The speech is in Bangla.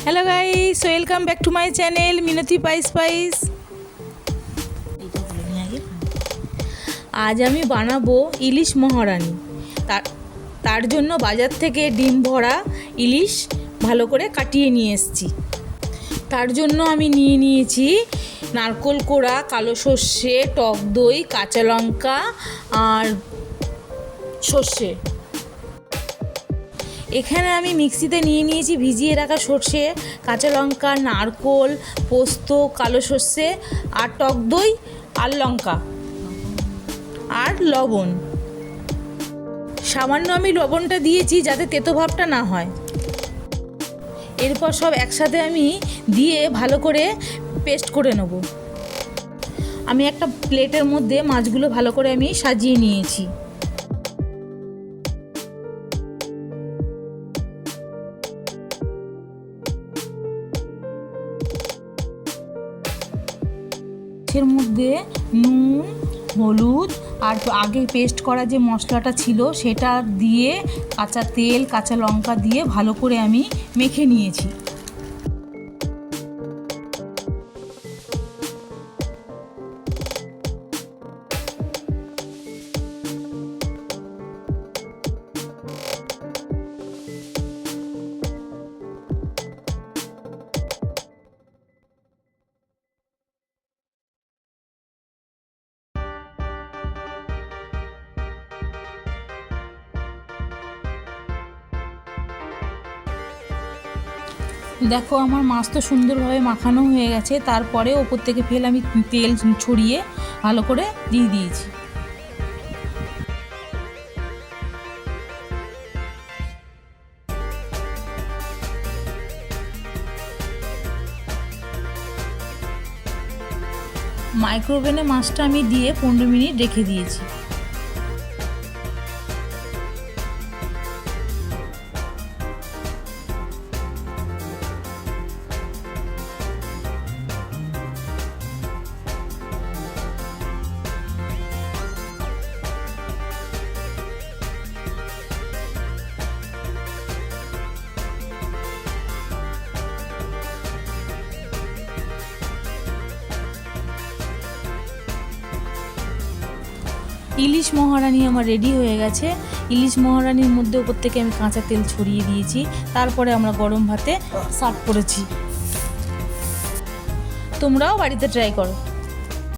Hello guys, welcome back to my channel Minati spice. আজ আমি বানাবো ইলিশ মহারানি। তার জন্য বাজার থেকে ডিম ভরা ইলিশ ভালো করে কাটিয়ে নিয়ে এসেছি। তার জন্য আমি নিয়েছি নারকেল কোড়া, কালো সর্ষে, টক দই, কাঁচা লঙ্কা আর সর্ষে। এখানে আমি মিক্সিতে নিয়েছি ভিজিয়ে রাখা সর্ষে, কাঁচা লঙ্কা, নারকেল, পোস্ত, কালো সর্ষে আর টক দই আর লঙ্কা আর লবণ। সামান্য আমি লবণটা দিয়েছি যাতে তেতো ভাবটা না হয়। এরপর সব একসাথে আমি দিয়ে ভালো করে পেস্ট করে নেব। আমি একটা প্লেটের মধ্যে মাছগুলো ভালো করে আমি সাজিয়ে নিয়েছি। এর মধ্যে নুন, হলুদ আর আগে পেস্ট করা যে মশলাটা ছিল সেটা দিয়ে কাঁচা তেল, কাঁচা লঙ্কা দিয়ে ভালো করে আমি মেখে নিয়েছি। দেখো আমার মাছ তো সুন্দরভাবে মাখানো হয়ে গেছে। তারপরে ওপর থেকে ফের আমি তেল ছড়িয়ে ভালো করে দিয়ে দিয়েছি। মাইক্রোওভেনে মাছটা আমি দিয়ে 15 মিনিট রেখে দিয়েছি। ইলিশ মহারানি আমার রেডি হয়ে গেছে। ইলিশ মহারানির মধ্যে উপর থেকে আমি কাঁচা তেল ছড়িয়ে দিয়েছি। তারপরে আমরা গরম ভাতে সার্ভ করেছি। তোমরাও বাড়িতে ট্রাই করো।